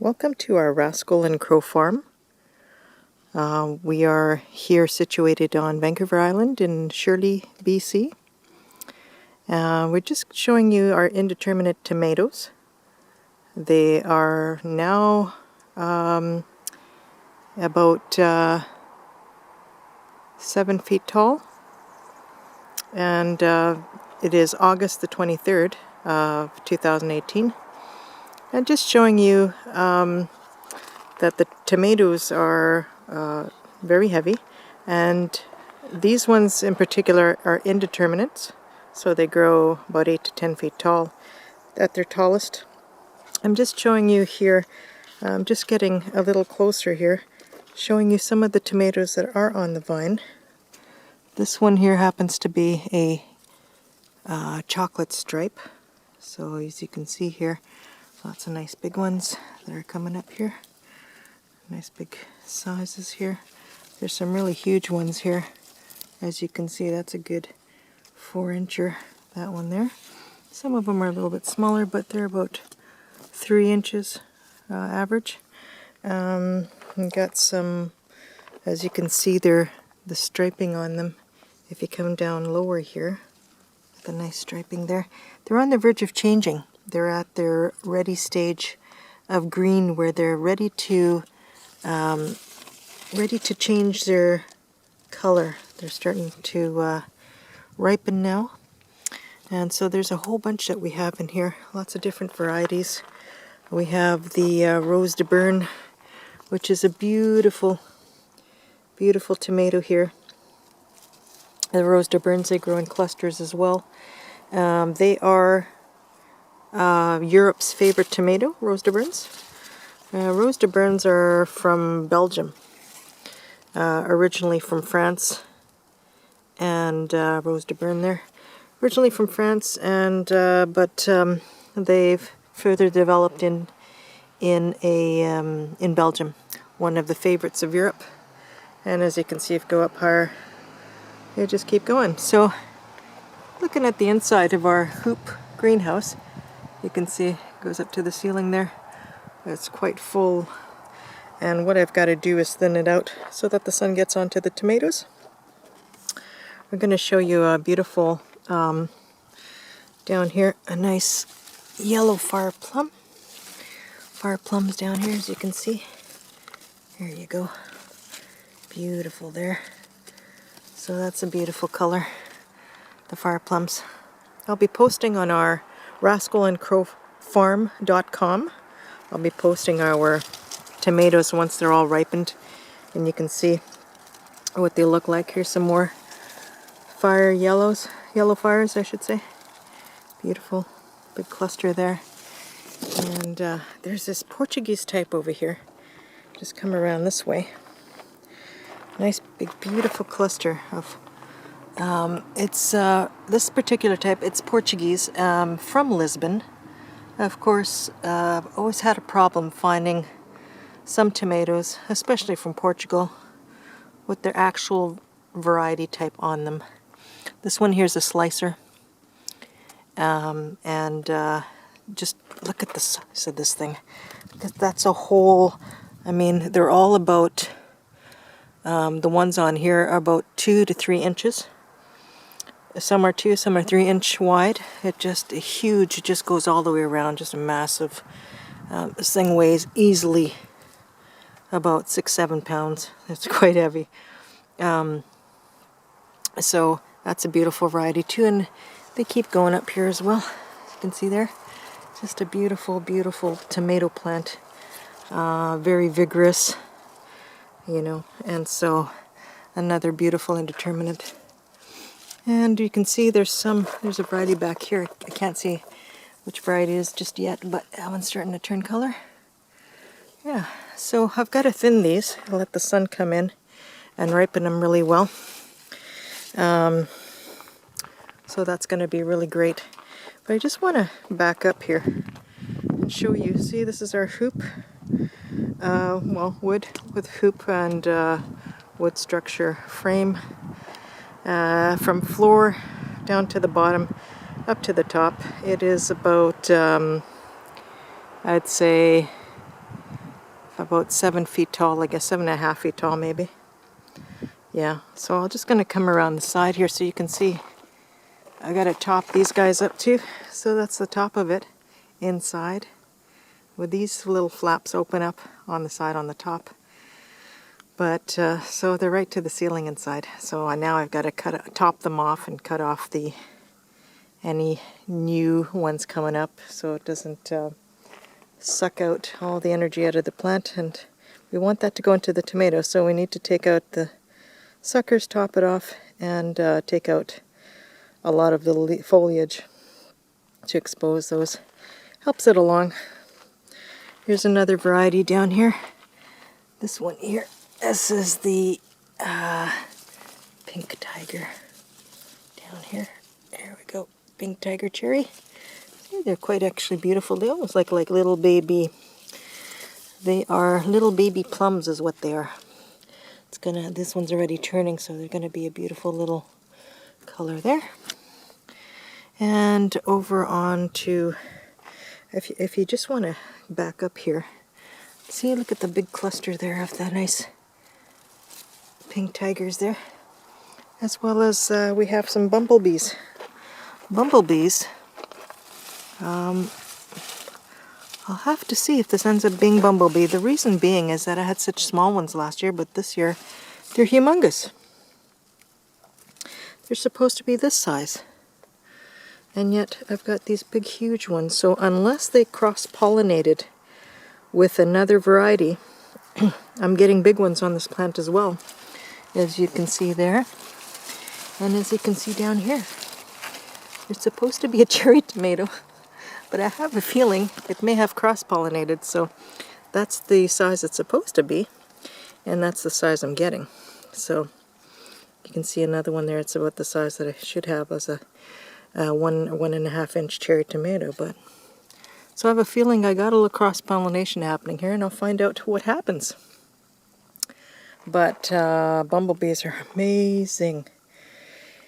Welcome to our Rascal and Crow farm. We are here situated on Vancouver Island in Shirley, BC. We're just showing you our indeterminate tomatoes. They are now about 7 feet tall, and it is August the 23rd of 2018. And just showing you that the tomatoes are very heavy, and these ones in particular are indeterminate, so they grow about 8 to 10 feet tall at their tallest. I'm just showing you here, just getting a little closer here, showing you some of the tomatoes that are on the vine. This one here happens to be a chocolate stripe, so as you can see here, lots of nice big ones that are coming up here. Nice big sizes here. There's some really huge ones here. As you can see, that's a good 4-incher, that one there. Some of them are a little bit smaller, but they're about 3 inches average. We've got some, as you can see there, the striping on them. If you come down lower here, the nice striping there. They're on the verge of changing. They're at their ready stage of green, where they're ready to change their color. They're starting to ripen now, and so there's a whole bunch that we have in here. Lots of different varieties. We have the Rose de Berne, which is a beautiful, beautiful tomato here. The Rose de Bernes, they grow in clusters as well. They are Europe's favorite tomato, Rose de Bernes. Rose de Bernes are from Belgium, originally from France, and Rose de Berne there, originally from France, and but they've further developed in Belgium, one of the favorites of Europe. And as you can see, if you go up higher, they just keep going. So, looking at the inside of our hoop greenhouse, you can see it goes up to the ceiling there. It's quite full, and what I've got to do is thin it out so that the sun gets onto the tomatoes. I'm going to show you a beautiful, down here, a nice yellow fire plum. Fire plums down here, as you can see. There you go. Beautiful there. So that's a beautiful color, the fire plums. I'll be posting on our rascalandcrowfarm.com. I'll be posting our tomatoes once they're all ripened, and you can see what they look like. Here's some more yellow fires, I should say. Beautiful big cluster there. And there's this Portuguese type over here. Just come around this way. Nice big beautiful cluster of it's this particular type, it's Portuguese, from Lisbon. Of course, I've always had a problem finding some tomatoes, especially from Portugal, with their actual variety type on them. This one here's a slicer, and just look at the size of this thing. That's a whole, I mean, they're all about, the ones on here are about 2 to 3 inches. Some are 2, some are 3 inch wide. It just huge. It just goes all the way around. Just a massive. This thing weighs easily about 6-7 pounds. It's quite heavy. So that's a beautiful variety too, and they keep going up here as well. You can see there. Just a beautiful, beautiful tomato plant. Very vigorous, you know. And so another beautiful indeterminate. And you can see there's a variety back here. I can't see which variety it is just yet, but that one's starting to turn color. Yeah, so I've got to thin these and let the sun come in and ripen them really well. So that's going to be really great. But I just want to back up here and show you. See, this is our hoop. Well, wood with hoop and wood structure frame. From floor down to the bottom, up to the top, it is about, I'd say about 7 feet tall, I guess 7.5 feet tall maybe. Yeah, so I'm just going to come around the side here so you can see. I got to top these guys up too. So that's the top of it inside, with these little flaps open up on the side on the top. But so they're right to the ceiling inside. So now I've got to top them off and cut off any new ones coming up so it doesn't suck out all the energy out of the plant. And we want that to go into the tomato, so we need to take out the suckers, top it off, and take out a lot of the foliage to expose those. Helps it along. Here's another variety down here. This one here. This is the pink tiger down here. There we go. Pink tiger cherry. See, they're quite actually beautiful. They almost like little baby. They are little baby plums is what they are. This one's already turning, so they're gonna be a beautiful little color there. And over on to, if you just want to back up here, see, look at the big cluster there of the nice pink tigers there, as well as we have some bumblebees. Bumblebees, I'll have to see if this ends up being bumblebee. The reason being is that I had such small ones last year, but this year they're humongous. They're supposed to be this size, and yet I've got these big huge ones. So unless they cross-pollinated with another variety, I'm getting big ones on this plant as well, as you can see there, and as you can see down here. It's supposed to be a cherry tomato, but I have a feeling it may have cross-pollinated, so that's the size it's supposed to be, and that's the size I'm getting. So you can see another one there. It's about the size that I should have as a 1.5 inch cherry tomato. But so I have a feeling I got a little cross-pollination happening here, and I'll find out what happens. But bumblebees are amazing.